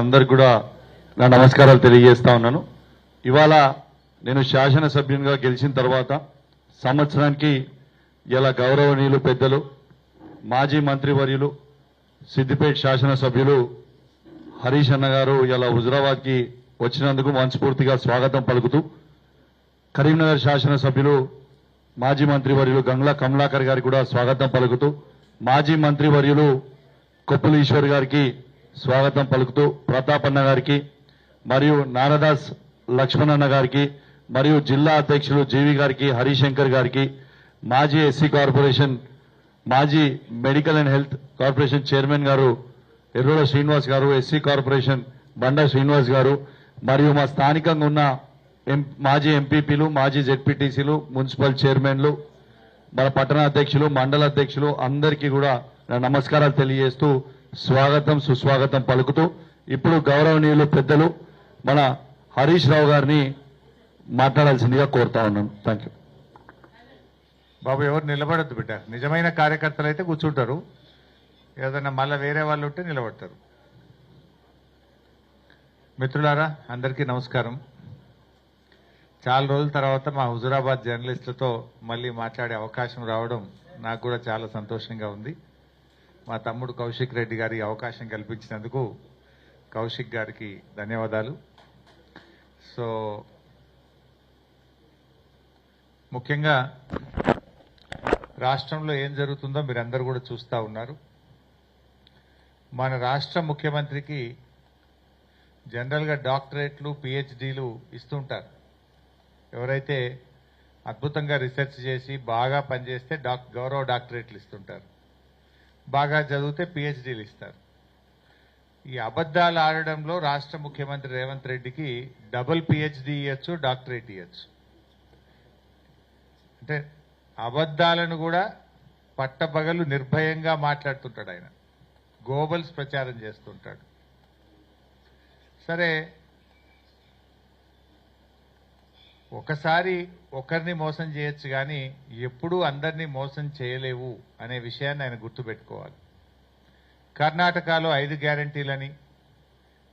అందరికి కూడా నా నమస్కారాలు తెలియజేస్తా ఉన్నాను. ఇవాళ నేను శాసనసభ్యునిగా గెలిచిన తర్వాత సంవత్సరానికి ఇలా గౌరవనీయులు పెద్దలు మాజీ మంత్రివర్యులు సిద్దిపేట శాసనసభ్యులు హరీష్ అన్న గారు ఇలా హుజరాబాద్కి వచ్చినందుకు మనస్ఫూర్తిగా స్వాగతం పలుకుతూ, కరీంనగర్ శాసనసభ్యులు మాజీ మంత్రివర్యులు గంగ్లా కమలాకర్ గారికి కూడా స్వాగతం పలుకుతూ, మాజీ మంత్రివర్యులు కొప్పుల ఈశ్వర్ గారికి స్వాగతం పలుకుతూ, ప్రతాపన్న గారికి మరియు నారదాస్ లక్ష్మణన్న గారికి మరియు జిల్లా అధ్యక్షులు జీవి గారికి, హరిశంకర్ గారికి, మాజీ ఎస్సీ కార్పొరేషన్ మాజీ medical and health corporation chairman గారు ఎర్రోడ శ్రీనివాస్ గారు, ఎస్సీ కార్పొరేషన్ బండా శ్రీనివాస్ గారు, మరియు మా స్థానికంగా ఉన్న మాజీ ఎంపీపీలు, మాజీ జెడ్పీటీసీలు, మున్సిపల్ చైర్మన్లు, మన పట్టణ అధ్యక్షులు, మండల అధ్యక్షులు అందరికీ కూడా నా నమస్కారాలు తెలియజేస్తూ స్వాగతం సుస్వాగతం పలుకుతూ, ఇప్పుడు గౌరవనీయులు పెద్దలు మన హరీష్ రావు గారిని మాట్లాడాల్సిందిగా కోరుతా ఉన్నాను. Thank you. బాబు, ఎవరు నిలబడద్దు బిడ్డ. నిజమైన కార్యకర్తలు అయితే కూర్చుంటారు, ఏదైనా మళ్ళీ వేరే వాళ్ళు ఉంటే నిలబడతారు. మిత్రులారా, అందరికీ నమస్కారం. చాలా రోజుల తర్వాత మా హుజురాబాద్ జర్నలిస్టులతో మళ్ళీ మాట్లాడే అవకాశం రావడం నాకు కూడా చాలా సంతోషంగా ఉంది. మా తమ్ముడు కౌశిక్ రెడ్డి గారి అవకాశం కల్పించినందుకు కౌశిక్ గారికి ధన్యవాదాలు. సో ముఖ్యంగా రాష్ట్రంలో ఏం జరుగుతుందో మీరందరూ కూడా చూస్తూ ఉన్నారు. మన రాష్ట్ర ముఖ్యమంత్రికి జనరల్గా డాక్టరేట్లు, పిహెచ్డీలు ఇస్తుంటారు. ఎవరైతే అద్భుతంగా రీసెర్చ్ చేసి బాగా పనిచేస్తే గౌరవ డాక్టరేట్లు ఇస్తుంటారు, బాగా చదివితే పిహెచ్డీలు ఇస్తారు. ఈ అబద్ధాలు ఆడడంలో రాష్ట్ర ముఖ్యమంత్రి రేవంత్ రెడ్డికి డబుల్ పిహెచ్డీ ఇవ్వచ్చు, డాక్టరేట్ ఇవ్వచ్చు. అంటే అబద్ధాలను కూడా పట్టపగలు నిర్భయంగా మాట్లాడుతుంటాడు ఆయన, గోబల్స్ ప్రచారం చేస్తుంటాడు. సరే, ఒకసారి ఒకరిని మోసం చేయొచ్చు కానీ ఎప్పుడూ అందరినీ మోసం చేయలేవు అనే విషయాన్ని ఆయన గుర్తుపెట్టుకోవాలి. కర్ణాటకలో 5 గ్యారంటీలని,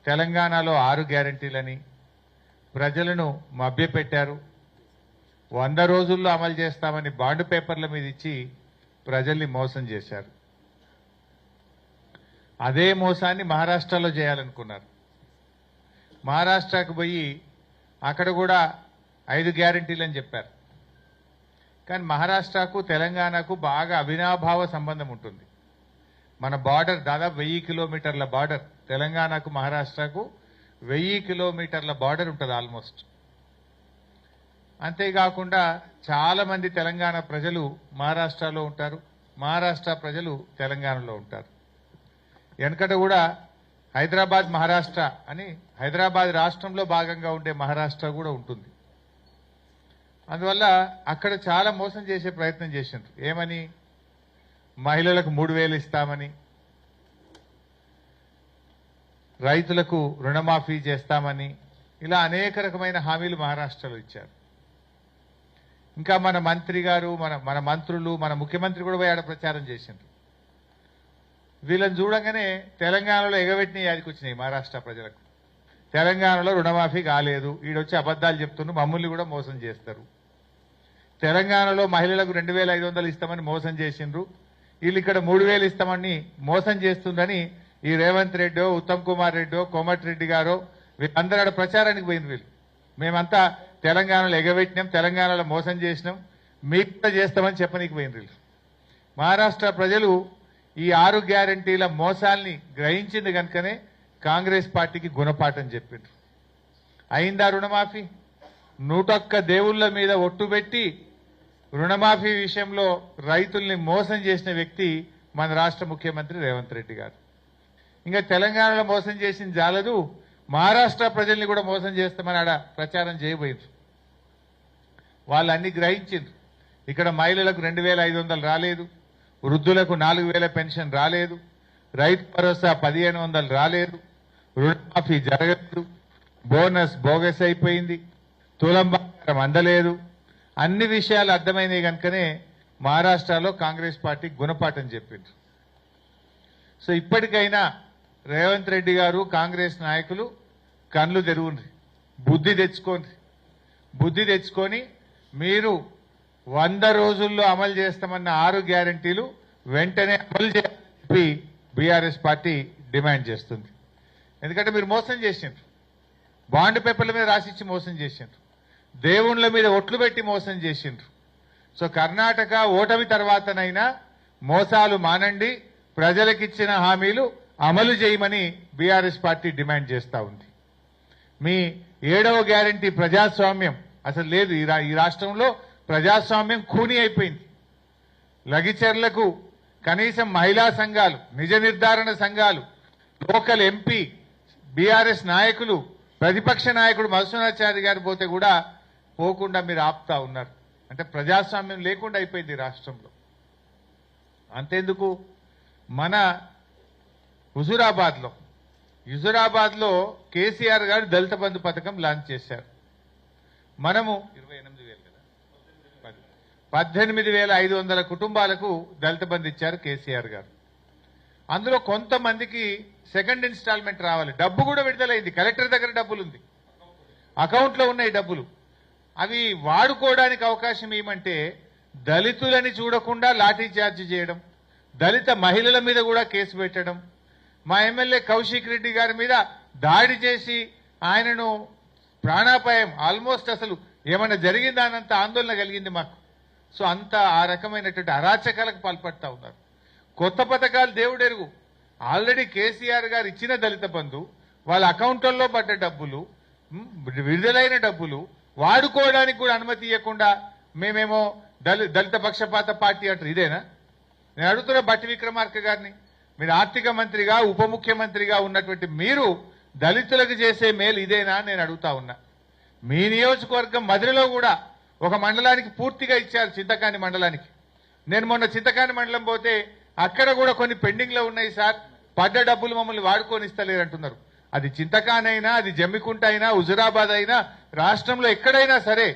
తెలంగాణలో 6 గ్యారంటీలని ప్రజలను మభ్యపెట్టారు. 100 రోజుల్లో అమలు చేస్తామని బాండ్ పేపర్ల మీద ఇచ్చి ప్రజల్ని మోసం చేశారు. అదే మోసాన్ని మహారాష్ట్రలో చేయాలనుకున్నారు. మహారాష్ట్రకు పోయి అక్కడ కూడా 5 గ్యారంటీలు అని చెప్పారు. కానీ మహారాష్ట్రకు తెలంగాణకు బాగా అవినాభావ సంబంధం ఉంటుంది. మన బార్డర్ దాదాపు 1000 కిలోమీటర్ల బార్డర్, తెలంగాణకు మహారాష్ట్రకు 1000 కిలోమీటర్ల బార్డర్ ఉంటుంది ఆల్మోస్ట్. అంతేకాకుండా చాలా మంది తెలంగాణ ప్రజలు మహారాష్ట్రలో ఉంటారు, మహారాష్ట్ర ప్రజలు తెలంగాణలో ఉంటారు. వెనకట కూడా హైదరాబాద్ మహారాష్ట్ర అని, హైదరాబాద్ రాష్ట్రంలో భాగంగా ఉండే మహారాష్ట్ర కూడా ఉంటుంది. అందువల్ల అక్కడ చాలా మోసం చేసే ప్రయత్నం చేసిండ్రు. ఏమని? మహిళలకు 3000 ఇస్తామని, రైతులకు రుణమాఫీ చేస్తామని, ఇలా అనేక రకమైన హామీలు మహారాష్ట్రలో ఇచ్చారు. ఇంకా మన మంత్రి గారు, మన మంత్రులు, మన ముఖ్యమంత్రి కూడా పోయి ఆడ ప్రచారం చేసిండ్రు. వీళ్ళని చూడంగానే తెలంగాణలో ఎగబెట్టిన యాదికి వచ్చినాయి మహారాష్ట్ర ప్రజలకు. తెలంగాణలో రుణమాఫీ కాలేదు, ఈడొచ్చి అబద్ధాలు చెప్తున్నారు, మమ్మల్ని కూడా మోసం చేస్తారు. తెలంగాణలో మహిళలకు 2500 ఇస్తామని మోసం చేసిండ్రు, వీళ్ళు ఇక్కడ 3000 ఇస్తామని మోసం చేస్తుందని ఈ రేవంత్ రెడ్డో, ఉత్తమ్ కుమార్ రెడ్డో, కోమటిరెడ్డి గారో వీళ్ళందరూ ఆడ ప్రచారానికి పోయింది. వీళ్ళు మేమంతా తెలంగాణలో ఎగబెట్టినాం, తెలంగాణలో మోసం చేసినాం, మీకు కూడా చేస్తామని చెప్పనీకి పోయింది వీళ్ళు. మహారాష్ట్ర ప్రజలు ఈ 6 గ్యారంటీల మోసాల్ని గ్రహించింది కనుకనే కాంగ్రెస్ పార్టీకి గుణపాఠం చెప్పిండ్రు. అయిందా రుణమాఫీ? 101 దేవుళ్ల మీద ఒట్టుబెట్టి రుణమాఫీ విషయంలో రైతుల్ని మోసం చేసిన వ్యక్తి మన రాష్ట్ర ముఖ్యమంత్రి రేవంత్ రెడ్డి గారు. ఇంకా తెలంగాణలో మోసం చేసింది జాలదు, మహారాష్ట్ర ప్రజల్ని కూడా మోసం చేస్తామని ఆడ ప్రచారం చేయబోయింది. వాళ్ళు అన్ని గ్రహించిండ్రు. ఇక్కడ మహిళలకు 2500 రాలేదు, వృద్ధులకు 4000 పెన్షన్ రాలేదు, రైతు భరోసా 1500 రాలేదు, రుణమాఫీ జరగలేదు, బోనస్ బోగస్ అయిపోయింది, తులం బంగారం అందలేదు. అన్ని విషయాలు అర్థమైనాయి కనుకనే మహారాష్ట్రలో కాంగ్రెస్ పార్టీ గుణపాఠం చెప్పింది. సో ఇప్పటికైనా రేవంత్ రెడ్డి గారు కాంగ్రెస్ నాయకులు కళ్ళు తెరుగుండ్రి, బుద్ధి తెచ్చుకొని మీరు 100 రోజుల్లో అమలు చేస్తామన్న 6 గ్యారంటీలు వెంటనే అమలు చేయాలని బీఆర్ఎస్ పార్టీ డిమాండ్ చేస్తుంది. ఎందుకంటే మీరు మోసం చేసిండ్రు, బాండ్ పేపర్ల మీద రాసిచ్చి మోసం చేసిండ్రు, దేవుళ్ళ మీద ఒట్లు పెట్టి మోసం చేసిండ్రు. సో కర్ణాటక ఓటమి తర్వాతనైనా మోసాలు మానండి, ప్రజలకిచ్చిన హామీలు అమలు చేయమని బీఆర్ఎస్ పార్టీ డిమాండ్ చేస్తా ఉంది. మీ 7వ గ్యారంటీ ప్రజాస్వామ్యం అసలు లేదు. ఈ రాష్ట్రంలో ప్రజాస్వామ్యం ఖూనీ అయిపోయింది. లగిచెర్లకు కనీసం మహిళా సంఘాలు, నిజ నిర్ధారణ సంఘాలు, లోకల్ ఎంపీ, బీఆర్ఎస్ నాయకులు, ప్రతిపక్ష నాయకుడు మధుసూదనాచారి గారు పోతే కూడా పోకుండా మీరు ఆపుతా ఉన్నారు. అంటే ప్రజాస్వామ్యం లేకుండా అయిపోయింది రాష్ట్రంలో. అంతేందుకు మన హుజురాబాద్ లో కేసీఆర్ గారు దళిత బంధు పథకం లాంచ్ చేశారు. మనము 18,500 కుటుంబాలకు దళిత బంధు ఇచ్చారు కేసీఆర్ గారు. అందులో కొంతమందికి సెకండ్ ఇన్స్టాల్మెంట్ రావాలి, డబ్బు కూడా విడుదలైంది, కలెక్టర్ దగ్గర డబ్బులుంది, అకౌంట్లో ఉన్నాయి డబ్బులు. అవి వాడుకోవడానికి అవకాశం ఏమంటే దళితులని చూడకుండా లాఠీ చార్జ్ చేయడం, దళిత మహిళల మీద కూడా కేసు పెట్టడం, మా ఎమ్మెల్యే కౌశిక్ రెడ్డి గారి మీద దాడి చేసి ఆయనను ప్రాణాపాయం, ఆల్మోస్ట్ అసలు ఏమైనా జరిగిందానంత ఆందోళన కలిగింది మాకు. సో అంత ఆ రకమైనటువంటి అరాచకాలకు పాల్పడతా ఉన్నారు. కొత్త పథకాలు దేవుడెరుగు. ఆల్రెడీ కేసీఆర్ గారు ఇచ్చిన దళిత బంధు, వాళ్ళ అకౌంట్లలో పడ్డ డబ్బులు, విడుదలైన డబ్బులు వాడుకోవడానికి కూడా అనుమతి ఇవ్వకుండా మేమేమో దళిత పక్షపాత పార్టీ అంటారు. ఇదేనా? నేను అడుగుతున్న బట్టి విక్రమార్క గారిని, మీరు ఆర్థిక మంత్రిగా ఉప ముఖ్యమంత్రిగా ఉన్నటువంటి మీరు దళితులకు చేసే మేలు ఇదేనా నేను అడుగుతా ఉన్నా. మీ నియోజకవర్గం మధురలో కూడా ఒక మండలానికి పూర్తిగా ఇచ్చారు, చింతకాని మండలానికి. నేను మొన్న చింతకాని మండలం పోతే అక్కడ కూడా కొన్ని పెండింగ్ లో ఉన్నాయి సార్, పడ్డ డబ్బులు మమ్మల్ని వాడుకొని ఇస్తలేరంటున్నారు. అది చింతకానైనా, అది జమ్మికుంట అయినా, హుజురాబాద్ అయినా, రాష్ట్రంలో ఎక్కడైనా సరే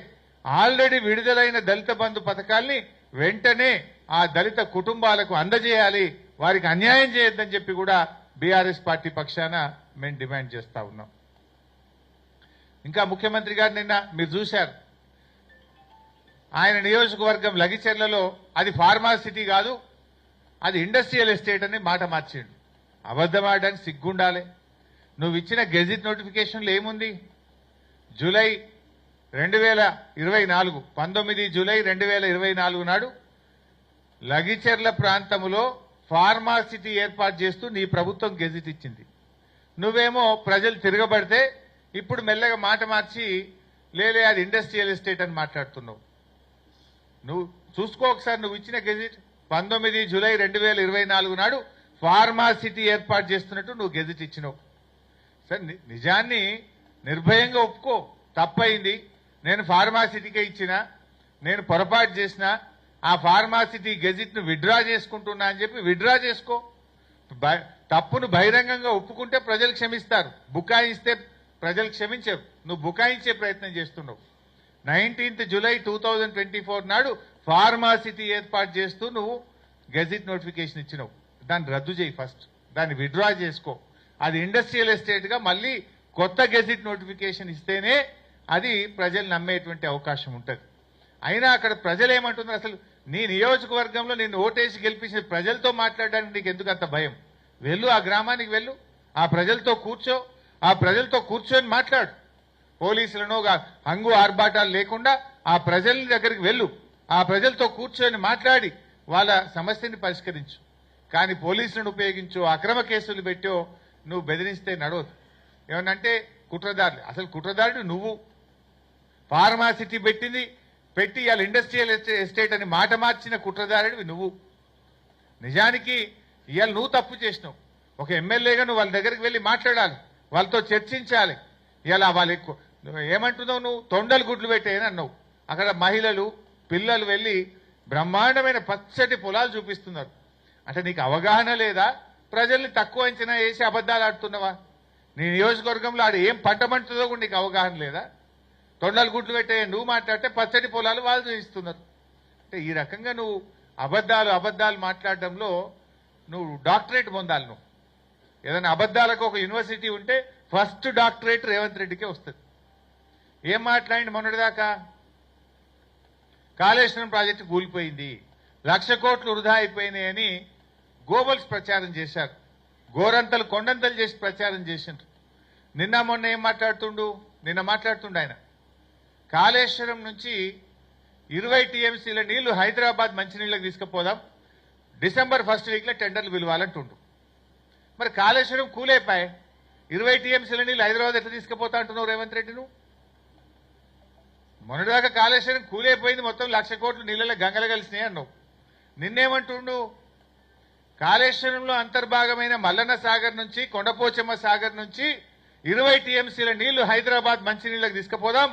ఆల్రెడీ విడుదలైన దళిత బంధు పథకాల్ని వెంటనే ఆ దళిత కుటుంబాలకు అందజేయాలి, వారికి అన్యాయం చేయొద్దని చెప్పి కూడా బీఆర్ఎస్ పార్టీ పక్షాన మేము డిమాండ్ చేస్తా ఉన్నాం. ఇంకా ముఖ్యమంత్రి గారు నిన్న మీరు చూశారు, ఆయన నియోజకవర్గం లగిచెర్లలో అది ఫార్మాసిటీ కాదు, అది ఇండస్ట్రియల్ ఎస్టేట్ అని మాట మార్చిండు. అబద్ధమాడడానికి సిగ్గుండాలి. నువ్వు ఇచ్చిన గెజిట్ నోటిఫికేషన్లు ఏముంది? జూలై 2024, 19 జూలై 2024 నాడు లగిచెర్ల ప్రాంతంలో ఫార్మాసిటీ ఏర్పాటు చేస్తూ నీ ప్రభుత్వం గెజిట్ ఇచ్చింది. నువ్వేమో ప్రజలు తిరగబడితే ఇప్పుడు మెల్లగా మాట మార్చి లేలే అది ఇండస్ట్రియల్ ఎస్టేట్ అని మాట్లాడుతున్నావు. నువ్వు చూసుకో ఒకసారి, నువ్వు ఇచ్చిన గెజిట్ 19 జూలై 2024 నాడు ఫార్మాసిటీ ఏర్పాటు చేస్తున్నట్టు నువ్వు గెజిట్ ఇచ్చినావు. సరే, నిజాన్ని నిర్భయంగా ఒప్పుకో, తప్పయింది, నేను ఫార్మాసిటీకే ఇచ్చిన, నేను పొరపాటు చేసిన, ఆ ఫార్మాసిటీ గెజిట్ ను విత్డ్రా చేసుకుంటున్నా అని చెప్పి విత్డ్రా చేసుకో. తప్పును బహిరంగంగా ఒప్పుకుంటే ప్రజలు క్షమిస్తారు, బుకాయిస్తే ప్రజలు క్షమించరు. నువ్వు బుకాయించే ప్రయత్నం చేస్తున్నావు. 19 జూలై 2024 నాడు ఫార్మాసిటీ ఏర్పాటు చేస్తూ నువ్వు గెజిట్ నోటిఫికేషన్ ఇచ్చినావు. దాన్ని రద్దు చేయి, ఫస్ట్ దాన్ని విత్డ్రా చేసుకో. అది ఇండస్ట్రియల్ ఎస్టేట్ గా మళ్ళీ కొత్త గెజిట్ నోటిఫికేషన్ ఇస్తేనే అది ప్రజలు నమ్మేటువంటి అవకాశం ఉంటుంది. అయినా అక్కడ ప్రజలు ఏమంటున్నారు? అసలు నీ నియోజకవర్గంలో నిన్ను ఓటేసి గెలిపించిన ప్రజలతో మాట్లాడడానికి నీకు ఎందుకు అంత భయం? వెళ్ళు, ఆ గ్రామానికి వెళ్ళు, ఆ ప్రజలతో కూర్చో, ఆ ప్రజలతో కూర్చొని మాట్లాడు. పోలీసులను హంగు ఆర్భాటాలు లేకుండా ఆ ప్రజల దగ్గరికి వెళ్ళు, ఆ ప్రజలతో కూర్చొని మాట్లాడి వాళ్ళ సమస్యని పరిష్కరించు. కానీ పోలీసులను ఉపయోగించో, అక్రమ కేసులు పెట్టో నువ్వు బెదిరిస్తే నడవదు. ఏమనంటే కుట్రదారులు, అసలు కుట్రదారుడు నువ్వు. ఫార్మాసిటీ పెట్టి ఇవాళ ఇండస్ట్రియల్ ఎస్టేట్ అని మాట మార్చిన కుట్రదారుడివి నువ్వు. నిజానికి ఇవాళ నువ్వు తప్పు చేసినావు. ఒక ఎమ్మెల్యేగా నువ్వు వాళ్ళ దగ్గరికి వెళ్ళి మాట్లాడాలి, వాళ్ళతో చర్చించాలి. ఇలా వాళ్ళు ఎక్కువ ఏమంటున్నావు? నువ్వు తొండలు గుడ్లు పెట్టేయని అన్నావు. అక్కడ మహిళలు, పిల్లలు వెళ్ళి బ్రహ్మాండమైన పచ్చటి పొలాలు చూపిస్తున్నారు. అంటే నీకు అవగాహన లేదా? ప్రజల్ని తక్కువ అంచనా వేసి అబద్ధాలు ఆడుతున్నావా? నీ నియోజకవర్గంలో ఆడ ఏం పంట పండుతుందో కూడా నీకు అవగాహన లేదా? తొండలు గుడ్లు పెట్టే నువ్వు మాట్లాడితే పచ్చటి పొలాలు వాళ్ళు చూపిస్తున్నారు. అంటే ఈ రకంగా నువ్వు అబద్ధాలు మాట్లాడడంలో నువ్వు డాక్టరేట్ పొందాలి. ఏదైనా అబద్ధాలకు ఒక యూనివర్సిటీ ఉంటే ఫస్ట్ డాక్టరేట్ రేవంత్ రెడ్డికే వస్తుంది. ఏం మాట్లాడింది మొన్నటిదాకా? కాళేశ్వరం ప్రాజెక్టు కూలిపోయింది, 1,00,000 కోట్లు వృధా అయిపోయినాయని గోబల్స్ ప్రచారం చేశారు. గోరంతలు కొండంతలు చేసి ప్రచారం చేసిండ్రు. నిన్న మొన్న ఏం మాట్లాడుతుండు? నిన్న మాట్లాడుతుండు ఆయన కాళేశ్వరం నుంచి 20 టీఎంసీల నీళ్లు హైదరాబాద్ మంచినీళ్ళకి తీసుకుపోదాం, డిసెంబర్ 1st వీక్లో టెండర్లు పిలవాలంటుండు. మరి కాళేశ్వరం కూలైపోయి 20 టీఎంసీల నీళ్లు హైదరాబాద్ ఎట్లా తీసుకుపోతా అంటున్నావు రేవంత్ రెడ్డి? నువ్వు మొన్నటిదాకా కాళేశ్వరం కూలైపోయింది, మొత్తం 1,00,000 కోట్లు నీళ్ళలో గంగలు కలిసినాయి అన్నావు. నిన్నేమంటుండు? కాళేశ్వరంలో అంతర్భాగమైన మల్లన్న సాగర్ నుంచి కొండపోచమ్మ సాగర్ నుంచి 20 టీఎంసీల నీళ్లు హైదరాబాద్ మంచినీళ్ళకి తీసుకుపోదాం,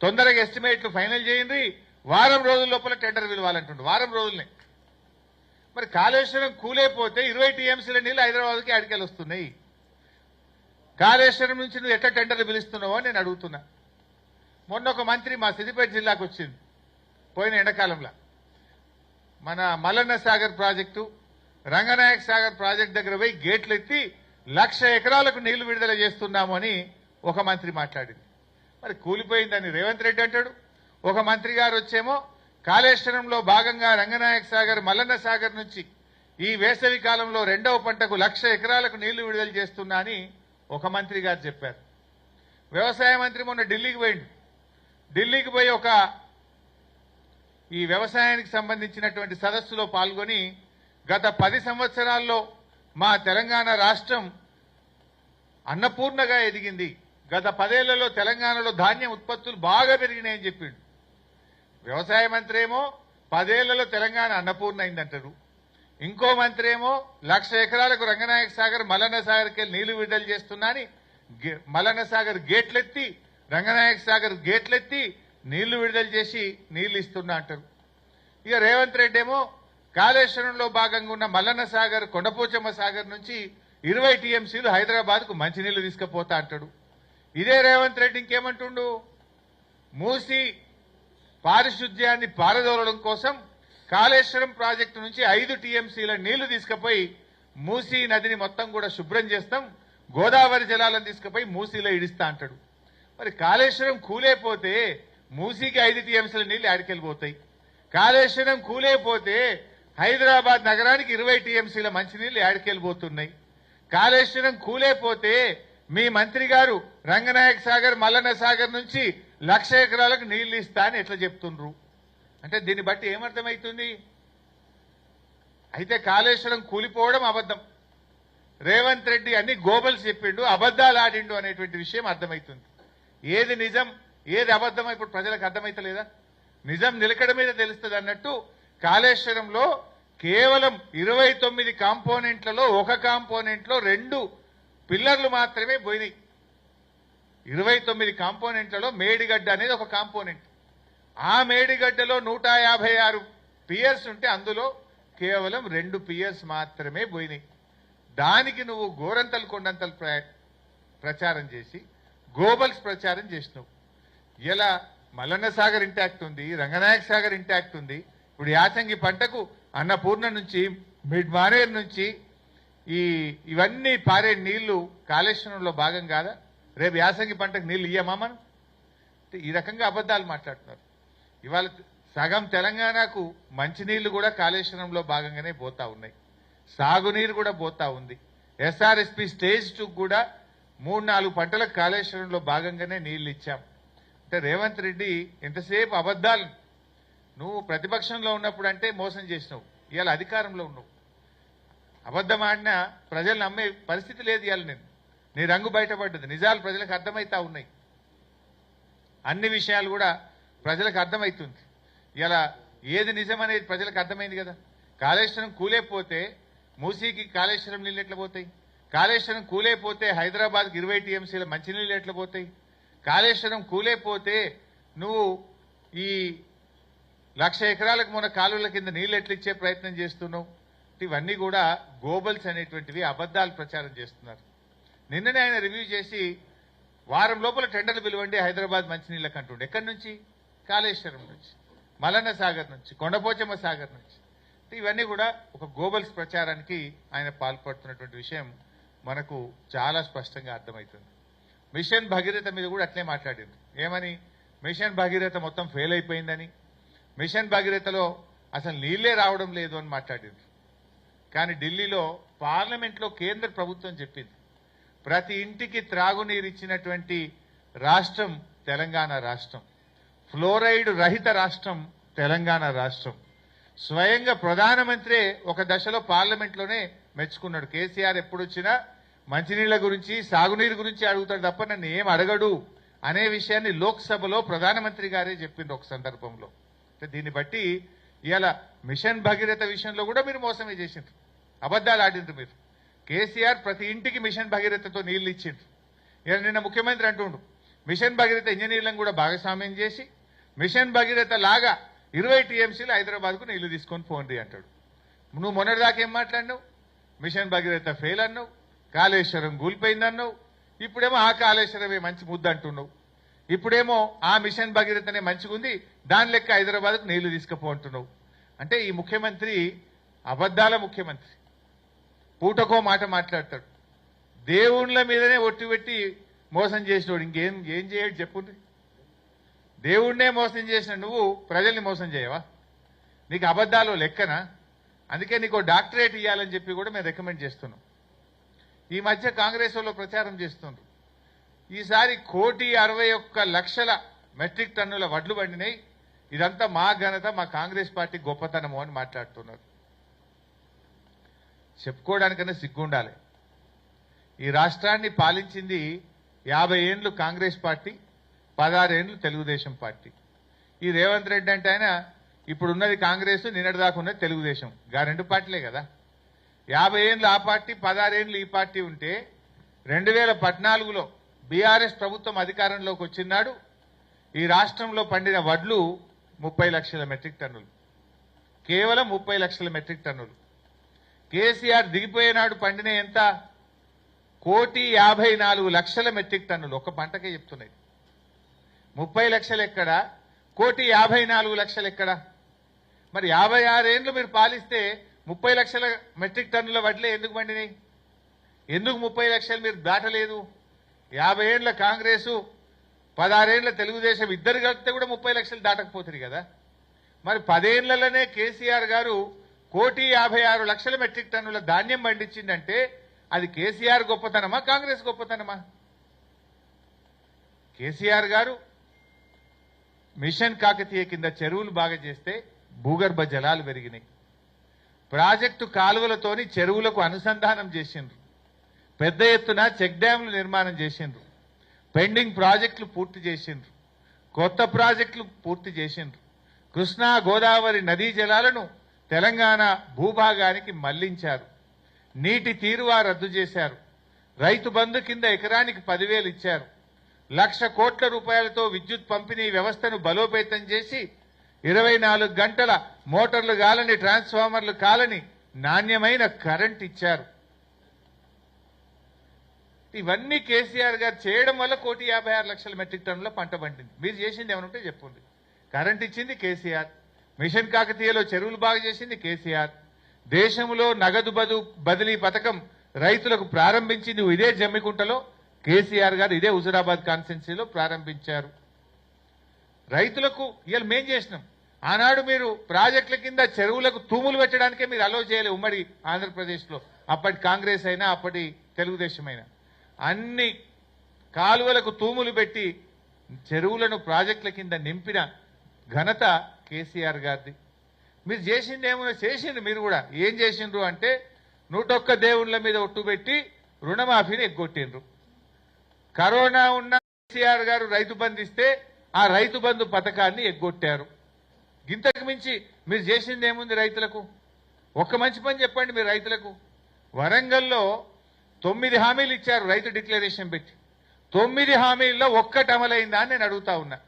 తొందరగా ఎస్టిమేట్లు ఫైనల్ చేయండి, వారం రోజుల లోపల టెండర్ పిలవాలంటుండు. వారం రోజులనే. మరి కాళేశ్వరం కూలైపోతే 20 టీఎంసీల నీళ్లు హైదరాబాద్కి అడికెళ్ళి వస్తున్నాయి. కాళేశ్వరం నుంచి నువ్వు ఎట్లా టెండర్ పిలుస్తున్నావో నేను అడుగుతున్నా. మొన్న ఒక మంత్రి మా సిద్దిపేట జిల్లాకు వచ్చింది పోయిన ఎండాకాలంలో. మన మల్లన్న సాగర్ ప్రాజెక్టు, రంగనాయక సాగర్ ప్రాజెక్టు దగ్గర పోయి గేట్లు ఎత్తి 1,00,000 ఎకరాలకు నీళ్లు విడుదల చేస్తున్నాము అని ఒక మంత్రి మాట్లాడింది. మరి కూలిపోయిందని రేవంత్ రెడ్డి అంటాడు. ఒక మంత్రి గారు వచ్చేమో కాళేశ్వరంలో భాగంగా రంగనాయక సాగర్, మల్లన్న సాగర్ నుంచి ఈ వేసవి కాలంలో 2వ పంటకు 1,00,000 ఎకరాలకు నీళ్లు విడుదల చేస్తున్నా అని ఒక మంత్రి గారు చెప్పారు. వ్యవసాయ మంత్రి మొన్న ఢిల్లీకి పోయిండు. ఢిల్లీకి పోయి ఒక ఈ వ్యవసాయానికి సంబంధించినటువంటి సదస్సులో పాల్గొని గత 10 సంవత్సరాల్లో మా తెలంగాణ రాష్ట్రం అన్నపూర్ణగా ఎదిగింది, గత 10 ఏళ్లలో తెలంగాణలో ధాన్యం ఉత్పత్తులు బాగా పెరిగినాయని చెప్పిండు. వ్యవసాయ మంత్రి ఏమో 10 ఏళ్లలో తెలంగాణ అన్నపూర్ణ అయిందంటారు. ఇంకో మంత్రి ఏమో 1,00,000 ఎకరాలకు రంగనాయక సాగర్, మల్లన్న సాగర్కి నీళ్లు విడుదల చేస్తున్నా అని మల్లన్న సాగర్ గేట్లెత్తి, రంగనాయక సాగర్ గేట్లెత్తి నీళ్లు విడుదల చేసి నీళ్లు ఇస్తున్నా అంటారు. ఇక రేవంత్ రెడ్డి ఏమో కాళేశ్వరంలో భాగంగా ఉన్న మల్లన్న సాగర్, కొండపోచమ్మ సాగర్ నుంచి 20 టీఎంసీలు హైదరాబాద్కు మంచినీళ్లు తీసుకుపోతా అంటాడు. ఇదే రేవంత్ రెడ్డి ఇంకేమంటుండు? మూసి పారిశుద్ధ్యాన్ని పారదోలడం కోసం కాళేశ్వరం ప్రాజెక్టు నుంచి 5 టీఎంసీల నీళ్లు తీసుకుపోయి మూసీ నదిని మొత్తం కూడా శుభ్రం చేస్తాం, గోదావరి జలాలను తీసుకుపోయి మూసీలో ఇడిస్తా అంటాడు. మరి కాళేశ్వరం కూలైపోతే మూసీకి 5 టీఎంసీల నీళ్లు ఆడికెళ్ళిపోతాయి. కాళేశ్వరం కూలైపోతే హైదరాబాద్ నగరానికి 20 టీఎంసీల మంచినీళ్లు ఆడికెళ్ళిపోతున్నాయి. కాళేశ్వరం కూలైపోతే మీ మంత్రి గారు రంగనాయక సాగర్, మల్లన్న సాగర్ నుంచి 1,00,000 ఎకరాలకు నీళ్లు ఇస్తా అని ఎట్లా చెప్తుండ్రు? అంటే దీన్ని బట్టి ఏమర్థమవుతుంది? అయితే కాళేశ్వరం కూలిపోవడం అబద్ధం, రేవంత్ రెడ్డి అన్ని గోబల్స్ చెప్పిండు, అబద్దాలు ఆడిండు అనేటువంటి విషయం అర్థమవుతుంది. ఏది నిజం ఏది అబద్ధం ఇప్పుడు ప్రజలకు అర్థమైతలేదా? నిజం నిలకడ మీద తెలుస్తుంది అన్నట్టు కాళేశ్వరంలో కేవలం 29 కాంపోనెంట్లలో ఒక కాంపోనెంట్లో 2 పిల్లర్లు మాత్రమే పోయినాయి. 29 కాంపోనెంట్లలో మేడిగడ్డ అనేది ఒక కాంపోనెంట్. ఆ మేడిగడ్డలో 156 పియర్స్ ఉంటే అందులో కేవలం 2 పియర్స్ మాత్రమే పోయినాయి. దానికి నువ్వు గోరంతలు కొండంతలు ప్రచారం చేసి గోబల్స్ ప్రచారం చేసినావు. ఇలా మల్లన్న సాగర్ ఇంటాక్ట్ ఉంది, రంగనాయక సాగర్ ఇంటాక్ట్ ఉంది. ఇప్పుడు యాసంగి పంటకు అన్నపూర్ణ నుంచి, మిడ్ మానేర్ నుంచి ఇవన్నీ పారే నీళ్లు కాళేశ్వరంలో భాగం కాదా? రేపు యాసంగి పంటకు నీళ్లు ఇయ్యమా మనం? ఈ రకంగా అబద్ధాలు మాట్లాడుతున్నారు. ఇవాళ సగం తెలంగాణకు మంచినీళ్లు కూడా కాళేశ్వరంలో భాగంగానే పోతా ఉన్నాయి, సాగునీరు కూడా పోతా ఉంది. ఎస్ఆర్ఎస్పి స్టేజ్ 2 కూడా 3-4 పంటలకు కాళేశ్వరంలో భాగంగానే నీళ్లు ఇచ్చాం. అంటే రేవంత్ రెడ్డి ఎంతసేపు అబద్ధాలు. నువ్వు ప్రతిపక్షంలో ఉన్నప్పుడు అంటే మోసం చేసినావు, ఇవాళ అధికారంలో ఉన్నావు. అబద్ధం ఆడినా ప్రజలు నమ్మే పరిస్థితి లేదు. ఇవాళ నీ రంగు బయటపడ్డది, నిజాలు ప్రజలకు అర్థమవుతా ఉన్నాయి. అన్ని విషయాలు కూడా ప్రజలకు అర్థమవుతుంది. ఇలా ఏది నిజం అనేది ప్రజలకు అర్థమైంది కదా. కాళేశ్వరం కూలేపోతే మూసీకి కాళేశ్వరం నీళ్ళు ఎట్లా పోతాయి? కాళేశ్వరం కూలేపోతే హైదరాబాద్కి 20 టీఎంసీల మంచినీళ్ళు ఎట్లా పోతాయి? కాళేశ్వరం కూలేపోతే నువ్వు ఈ 1,00,000 ఎకరాలకు మన కాలువల కింద నీళ్ళు ఎట్లా ఇచ్చే ప్రయత్నం చేస్తున్నావు? ఇవన్నీ కూడా గోబల్స్ అనేటువంటివి అబద్ధాలు ప్రచారం చేస్తున్నారు. నిన్ననే ఆయన రివ్యూ చేసి వారం లోపల టెండర్లు పిలవండి హైదరాబాద్ మంచినీళ్ళకి అంటుండే. ఎక్కడి నుంచి? కాళేశ్వరం నుంచి, మల్లన్న సాగర్ నుంచి, కొండపోచమ్మ సాగర్ నుంచి. ఇవన్నీ కూడా ఒక గోబల్స్ ప్రచారానికి ఆయన పాల్పడుతున్నటువంటి విషయం మనకు చాలా స్పష్టంగా అర్థమవుతుంది. మిషన్ భగీరథ మీద కూడా అట్లే మాట్లాడింది. ఏమని? మిషన్ భగీరథ మొత్తం ఫెయిల్ అయిపోయిందని, మిషన్ భగీరథలో అసలు నీళ్లే రావడం లేదు అని మాట్లాడింది. కానీ ఢిల్లీలో పార్లమెంట్లో కేంద్ర ప్రభుత్వం చెప్పింది, ప్రతి ఇంటికి త్రాగునీరు ఇచ్చినటువంటి రాష్ట్రం తెలంగాణ రాష్ట్రం, ఫ్లోరైడ్ రహిత రాష్ట్రం తెలంగాణ రాష్ట్రం. స్వయంగా ప్రధానమంత్రి ఒక దశలో పార్లమెంట్లోనే మెచ్చుకున్నాడు. కేసీఆర్ ఎప్పుడు వచ్చినా మంచినీళ్ల గురించి సాగునీరు గురించి అడుగుతాడు తప్ప నన్ను ఏం అడగడు అనే విషయాన్ని లోక్సభలో ప్రధానమంత్రి గారే చెప్పిండ్రు ఒక సందర్భంలో. దీన్ని బట్టి ఇవాళ మిషన్ భగీరథ విషయంలో కూడా మీరు మోసమే చేసిండ్రు, అబద్దాలు ఆడిండ్రు మీరు. కేసీఆర్ ప్రతి ఇంటికి మిషన్ భగీరథతో నీళ్లు ఇచ్చిండ్రు. ఇవాళ నిన్న ముఖ్యమంత్రి అంటుండు మిషన్ భగీరథ ఇంజనీర్లను కూడా భాగస్వామ్యం చేసి మిషన్ భగీరథ లాగా 20 టీఎంసీలు హైదరాబాద్కు నీళ్లు తీసుకొని పోండి అంటాడు. నువ్వు మొన్నటిదాకా ఏం మాట్లాడినావు? మిషన్ భగీరథ ఫెయిల్ అన్నావు, కాళేశ్వరం కూలిపోయిందన్నావు, ఇప్పుడేమో ఆ కాళేశ్వరమే మంచి ముద్ద అంటున్నావు, ఇప్పుడేమో ఆ మిషన్ భగీరథనే మంచిగుంది దాని లెక్క హైదరాబాద్కు నీళ్లు తీసుకుపో అంటున్నావు. అంటే ఈ ముఖ్యమంత్రి అబద్దాల ముఖ్యమంత్రి, పూటకో మాట మాట్లాడతాడు. దేవుళ్ళ మీదనే ఒట్టి పెట్టి మోసం చేసినోడు ఏం చేయడు చెప్పుండ్రి. దేవుణ్ణే మోసం చేసిన నువ్వు ప్రజల్ని మోసం చేయవా? నీకు అబద్దాలు లెక్కనా? అందుకే నీకు డాక్టరేట్ ఇవ్వాలని చెప్పి కూడా మేము రికమెండ్ చేస్తున్నాం. ఈ మధ్య కాంగ్రెస్ వాళ్ళు ప్రచారం చేస్తున్నారు, ఈసారి 1,61,00,000 మెట్రిక్ టన్నుల వడ్లు పండినాయి, ఇదంతా మా ఘనత, మా కాంగ్రెస్ పార్టీ గొప్పతనము అని మాట్లాడుతున్నారు. చెప్పుకోవడానికన్నా సిగ్గుండాలి. ఈ రాష్ట్రాన్ని పాలించింది 50 ఏండ్లు కాంగ్రెస్ పార్టీ, 16 ఏండ్లు తెలుగుదేశం పార్టీ. ఈ రేవంత్ రెడ్డి అంటే ఆయన ఇప్పుడున్నది కాంగ్రెస్, నిన్నటిదాకా ఉన్నది తెలుగుదేశం, గా రెండు పార్టీలే కదా. 50 ఏండ్లు ఆ పార్టీ, 16 ఏండ్లు ఈ పార్టీ ఉంటే 2014లో బీఆర్ఎస్ ప్రభుత్వం అధికారంలోకి వచ్చినాడు ఈ రాష్ట్రంలో పండిన వడ్లు 30 లక్షల మెట్రిక్ టన్నులు, కేవలం 30 లక్షల మెట్రిక్ టన్నులు. కేసీఆర్ దిగిపోయేనాడు పండిన ఎంత? 1,54,00,000 మెట్రిక్ టన్నులు. ఒక పంటకే చెప్తున్నాయి. 30 లక్షలు ఎక్కడ, 1,54,00,000 ఎక్కడ? మరి 56 ఏండ్లు మీరు పాలిస్తే 30 లక్షల మెట్రిక్ టన్నుల వడ్లే ఎందుకు పండినాయి? ఎందుకు 30 లక్షలు మీరు దాటలేదు? 50 ఏండ్ల కాంగ్రెసు, 16 ఏండ్ల తెలుగుదేశం ఇద్దరు కలిపితే కూడా 30 లక్షలు దాటకపోతుంది కదా. మరి 10 ఏండ్లలోనే కేసీఆర్ గారు 1,56,00,000 మెట్రిక్ టన్నుల ధాన్యం పండించిందంటే అది కేసీఆర్ గొప్పతనమా, కాంగ్రెస్ గొప్పతనమా? కేసీఆర్ గారు మిషన్ కాకతీయ కింద చెరువులు బాగా చేస్తే భూగర్భ జలాలు పెరిగినాయి. ప్రాజెక్టు కాలువలతోని చెరువులకు అనుసంధానం చేసిండ్రు. పెద్ద ఎత్తున చెక్ డ్యాంలు నిర్మాణం చేసిండ్రు. పెండింగ్ ప్రాజెక్టులు పూర్తి చేసిండ్రు. కొత్త ప్రాజెక్టులు పూర్తి చేసిండ్రు. కృష్ణా గోదావరి నదీ జలాలను తెలంగాణ భూభాగానికి మళ్లించారు. నీటి తీరువా రద్దు చేశారు. రైతు బంధు కింద ఎకరానికి 10,000 ఇచ్చారు. 1,00,000 కోట్ల రూపాయలతో విద్యుత్ పంపిణీ వ్యవస్థను బలోపేతం చేసి 24 గంటల మోటార్లు కాలని, ట్రాన్స్ఫార్మర్లు కాలని నాణ్యమైన కరెంట్ ఇచ్చారు. ఇవన్నీ కేసీఆర్ గారు చేయడం వల్ల 1,56,00,000 మెట్రిక్ టన్నుల పంట పండింది. మీరు చేసింది ఏమనుంటే చెప్పండి. కరెంట్ ఇచ్చింది కేసీఆర్, మిషన్ కాకతీయలో చెరువులు బాగు చేసింది కేసీఆర్, దేశంలో నగదు బదిలీ పథకం రైతులకు ప్రారంభించింది ఇదే జమ్మికుంటలో కేసీఆర్ గారు, ఇదే హుజురాబాద్ కాన్స్టిట్యున్సీలో ప్రారంభించారు. రైతులకు ఇవాళ మేం చేసినాం. ఆనాడు మీరు ప్రాజెక్టుల కింద చెరువులకు తూములు పెట్టడానికే మీరు అలో చేయలే ఉమ్మడి ఆంధ్రప్రదేశ్లో. అప్పటి కాంగ్రెస్ అయినా అప్పటి తెలుగుదేశం అయినా అన్ని కాలువలకు తూములు పెట్టి చెరువులను ప్రాజెక్టుల కింద నింపిన ఘనత కేసీఆర్ గారిది. మీరు చేసింది ఏమో చేసిండ్రు. మీరు కూడా ఏం చేసిండ్రు అంటే 101 దేవుళ్ళ మీద ఒట్టు పెట్టి రుణమాఫీని ఎగ్గొట్టిండ్రు. కరోనా ఉన్న కేసీఆర్ గారు రైతు బంధు ఇస్తే ఆ రైతు బంధు పథకాన్ని ఎగ్గొట్టారు. ఇంతకు మించి మీరు చేసింది ఏముంది రైతులకు? ఒక్క మంచి పని చెప్పండి మీరు రైతులకు. వరంగల్లో 9 హామీలు ఇచ్చారు రైతు డిక్లరేషన్ పెట్టి. 9 హామీల్లో ఒక్కటి అమలైందా అని నేను అడుగుతా ఉన్నా.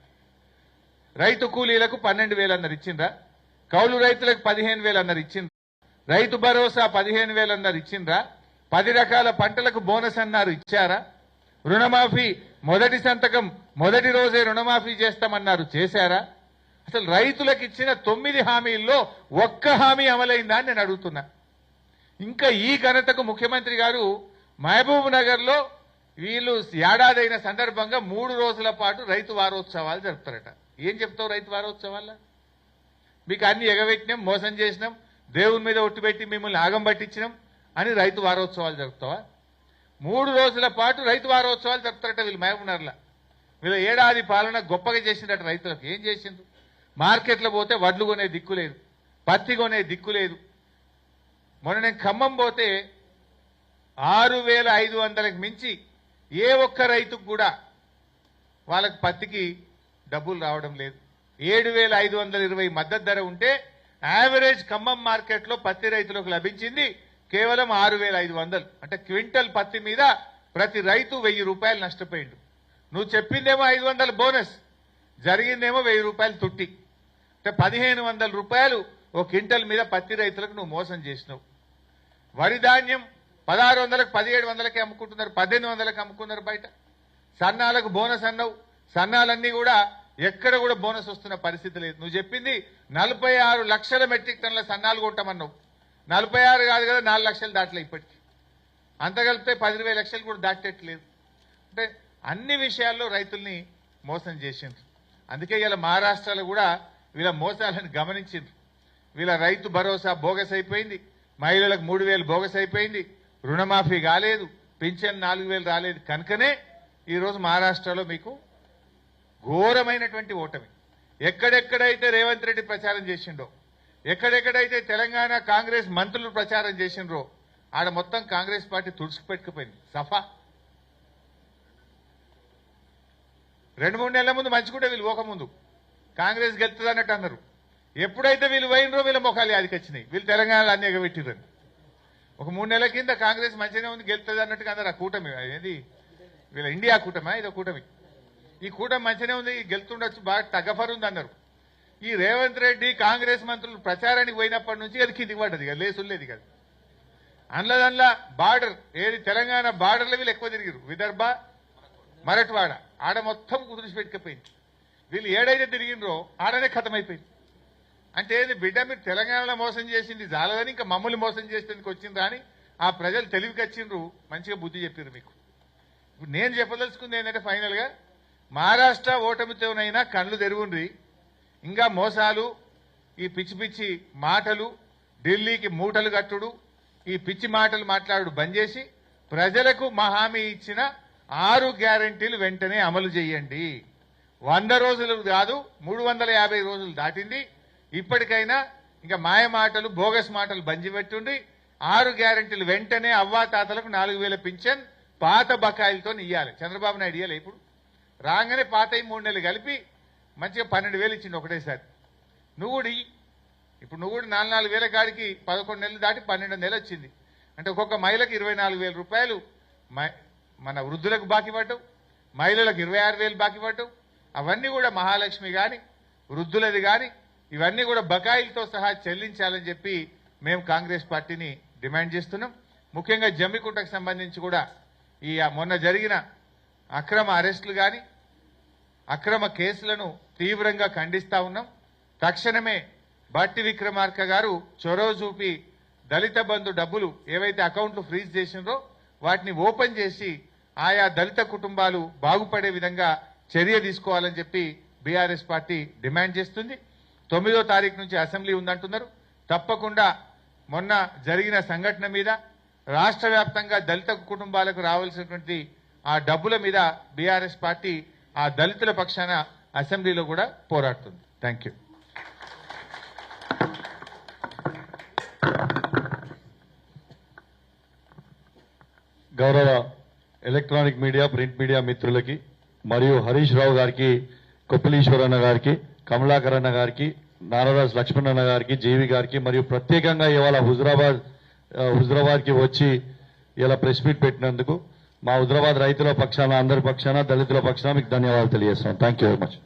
రైతు కూలీలకు 12,000 అన్నారు, ఇచ్చిండ్రా? కౌలు రైతులకు 15,000 అన్నారు, ఇచ్చిండ్రా? రైతు భరోసా 15,000 అన్నారు, ఇచ్చిండ్రా? 10 రకాల పంటలకు బోనస్ అన్నారు, ఇచ్చారా? రుణమాఫీ మొదటి సంతకం మొదటి రోజే రుణమాఫీ చేస్తామన్నారు, చేశారా? అసలు రైతులకు ఇచ్చిన 9 హామీల్లో ఒక్క హామీ అమలైందా అని నేను అడుగుతున్నా. ఇంకా ఈ ఘనతకు ముఖ్యమంత్రి గారు మహబూబ్ నగర్ లో వీళ్ళు ఏడాదైన సందర్భంగా 3 రోజుల పాటు రైతు వారోత్సవాలు జరుపుతారట. ఏం చెప్తావు రైతు వారోత్సవాల? మీకు అన్ని ఎగబెట్టినాం, మోసం చేసినాం, దేవుని మీద ఒట్టు పెట్టి మిమ్మల్ని ఆగం పట్టించినాం అని రైతు వారోత్సవాలు జరుపుతావా? 3 రోజుల పాటు రైతు వారోత్సవాలు జరుపుతారట వీళ్ళు మహబూబ్నగర్లో. వీళ్ళ ఏడాది పాలన గొప్పగా చేసిందట. రైతులకు ఏం చేసిండ్రు? మార్కెట్లో పోతే వడ్లు కొనే దిక్కు లేదు, పత్తి కొనే దిక్కు లేదు. మొన్న నేను ఖమ్మం పోతే 6,500కి మించి ఏ ఒక్క రైతుకు కూడా వాళ్ళకి పత్తికి డబ్బులు రావడం లేదు. 7,520 మద్దతు ధర ఉంటే యావరేజ్ ఖమ్మం మార్కెట్లో పత్తి రైతులకు లభించింది కేవలం 6,500. అంటే క్వింటల్ పత్తి మీద ప్రతి రైతు 1,000 రూపాయలు నష్టపోయిండు. నువ్వు చెప్పిందేమో 500 బోనస్, జరిగిందేమో 1,000 రూపాయలు తుట్టి. అంటే 1,500 రూపాయలు ఓ క్వింటల్ మీద పత్తి రైతులకు నువ్వు మోసం చేసినావు. వరి ధాన్యం 1,600కి 1,700కి అమ్ముకుంటున్నారు, 1,800కి అమ్ముకున్నారు బయట. సన్నాలకు బోనస్ అన్నావు, సన్నాలన్నీ కూడా ఎక్కడ కూడా బోనస్ వస్తున్న పరిస్థితి లేదు. నువ్వు చెప్పింది 46 లక్షల మెట్రిక్ టన్నుల సన్నాలు కొంటామన్నావు. 46 కాదు కదా, 4 లక్షలు దాటలే ఇప్పటికి. అంత కలిపితే 10,20 లక్షలు కూడా దాటట్లేదు. అంటే అన్ని విషయాల్లో రైతుల్ని మోసం చేసిండ్రు. అందుకే ఇలా మహారాష్ట్రలో కూడా వీళ్ళ మోసాలను గమనించిండ్రు. వీళ్ళ రైతు భరోసా బోగస్ అయిపోయింది, మహిళలకు 3,000 బోగస్ అయిపోయింది, రుణమాఫీ కాలేదు, పింఛన్ 4,000 రాలేదు. కనుకనే ఈరోజు మహారాష్ట్రలో మీకు ఘోరమైనటువంటి ఓటమి. ఎక్కడెక్కడైతే రేవంత్ రెడ్డి ప్రచారం చేసిండో, ఎక్కడెక్కడైతే తెలంగాణ కాంగ్రెస్ మంత్రులు ప్రచారం చేసిండ్రో ఆడ మొత్తం కాంగ్రెస్ పార్టీ తుడుచుకుపెట్టుకుపోయింది. సఫా 2-3 నెలల ముందు మంచుకుంటే వీళ్ళు పోకముందు కాంగ్రెస్ గెలుస్తుంది అన్నట్టు అన్నారు. ఎప్పుడైతే వీళ్ళు పోయినరో వీళ్ళ ముఖాలు యాదికొచ్చినాయి. వీళ్ళు తెలంగాణలో అన్ని ఎగబెట్టిరని. ఒక 3 నెలల కింద కాంగ్రెస్ మంచిగానే ఉంది, గెలుస్తుంది అన్నట్టుగా అన్నారు. ఆ కూటమి ఏది వీళ్ళ ఇండియా కూటమా ఇదో కూటమి, ఈ కూటమి మంచిగానే ఉంది, గెలుతుండొచ్చు, బాగా తగ్గఫర్ ఉంది అన్నారు. ఈ రేవంత్ రెడ్డి కాంగ్రెస్ మంత్రులు ప్రచారానికి పోయినప్పటి నుంచి అది కిందికి పడ్డది, కదా లేసులేదు కదా. అందులో బార్డర్ ఏది తెలంగాణ బార్డర్లో వీళ్ళు ఎక్కువ తిరిగారు. విదర్భ, మరట్వాడ ఆడ మొత్తం కుదిరిచిపెట్టుకపోయింది. వీళ్ళు ఏడైతే తిరిగినరో ఆడనే ఖతమైపోయింది. అంటే ఏది బిడ్డ మీరు తెలంగాణలో మోసం చేసింది చాలదని ఇంకా మమ్మల్ని మోసం చేసేందుకు వచ్చిండ్రా అని ఆ ప్రజలు తెలివికి వచ్చిండ్రు, మంచిగా బుద్ధి చెప్పారు మీకు. ఇప్పుడు నేను చెప్పదలుచుకుంది ఏంటంటే ఫైనల్ గా మహారాష్ట్ర ఓటమితోనైనా కళ్ళు తెరుగుండ్రి. ఇంకా మోసాలు, ఈ పిచ్చి పిచ్చి మాటలు, ఢిల్లీకి మూటలు కట్టుడు, ఈ పిచ్చి మాటలు మాట్లాడు బంద్ చేసి ప్రజలకు మా హామీ ఇచ్చిన 6 గ్యారెంటీలు వెంటనే అమలు చేయండి. 100 రోజులు కాదు 350 రోజులు దాటింది. ఇప్పటికైనా ఇంకా మాయ మాటలు, బోగస్ మాటలు బంజి పెట్టుండి 6 గ్యారెంటీలు వెంటనే అవ్వాతాతలకు 4,000 పింఛన్ పాత బకాయిలతో ఇయ్యాలి. చంద్రబాబు నాయుడు ఇయ్యాలి. ఇప్పుడు రాగానే పాత 3 నెలలు కలిపి మంచిగా 12,000 ఇచ్చిండు ఒకటేసారి. నువ్వు కూడా ఇప్పుడు నువ్వు కూడా 4,000 కాడికి 11 నెలలు దాటి 12 నెలలు వచ్చింది. అంటే ఒక్కొక్క మహిళకు 24,000 రూపాయలు మన వృద్ధులకు బాకీ పడ్డావు, మహిళలకు 26,000 బాకీ పడ్డావు. అవన్నీ కూడా మహాలక్ష్మి కానీ వృద్ధులది కానీ ఇవన్నీ కూడా బకాయిలతో సహా చెల్లించాలని చెప్పి మేము కాంగ్రెస్ పార్టీని డిమాండ్ చేస్తున్నాం. ముఖ్యంగా జమ్మికుంటకు సంబంధించి కూడా ఈ మొన్న జరిగిన అక్రమ అరెస్టులు కానీ అక్రమ కేసులను తీవ్రంగా ఖండిస్తా ఉన్నాం. తక్షణమే బట్టి విక్రమార్క గారు చొరవ చూపి దళిత బంధు డబ్బులు ఏవైతే అకౌంట్లు ఫ్రీజ్ చేసిండ్రో వాటిని ఓపెన్ చేసి ఆయా దళిత కుటుంబాలు బాగుపడే విధంగా చర్య తీసుకోవాలని చెప్పి బీఆర్ఎస్ పార్టీ డిమాండ్ చేస్తుంది. 9వ తారీఖు నుంచి అసెంబ్లీ ఉందంటున్నారు. తప్పకుండా మొన్న జరిగిన సంఘటన మీద రాష్ట్ర వ్యాప్తంగా దళిత కుటుంబాలకు రావాల్సినటువంటి ఆ డబ్బుల మీద బీఆర్ఎస్ పార్టీ ఆ దళితుల పక్షాన అసెంబ్లీలో కూడా పోరాడుతుంది. Thank you. గౌరవ ఎలక్ట్రానిక్ మీడియా, ప్రింట్ మీడియా మిత్రులకి మరియు హరీష్ రావు గారికి, కొప్పిలీశ్వర్ అన్న గారికి, కమలాకర్ అన్న గారికి, నారారాజ్ లక్ష్మణ్ అన్న గారికి, జీవి గారికి మరియు ప్రత్యేకంగా ఇవాళ హుజరాబాద్కి వచ్చి ఇలా ప్రెస్ మీట్ పెట్టినందుకు మా హుజరాబాద్ రైతుల పక్షాన, అందరి పక్షాన, దళితుల పక్షాన మీకు ధన్యవాదాలు తెలియజేస్తాం. Thank you very much.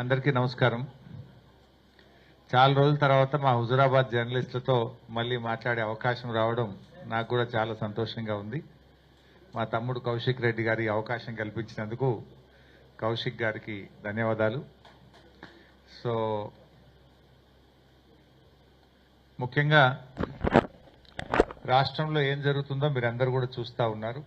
అందరికీ నమస్కారం. చాలా రోజుల తర్వాత మా హుజురాబాద్ జర్నలిస్టులతో మళ్ళీ మాట్లాడే అవకాశం రావడం నాకు కూడా చాలా సంతోషంగా ఉంది. మా తమ్ముడు కౌశిక్ రెడ్డి గారి అవకాశం కల్పించినందుకు కౌశిక్ గారికి ధన్యవాదాలు. సో ముఖ్యంగా రాష్ట్రంలో ఏం జరుగుతుందో మీరందరూ కూడా చూస్తూ ఉన్నారు.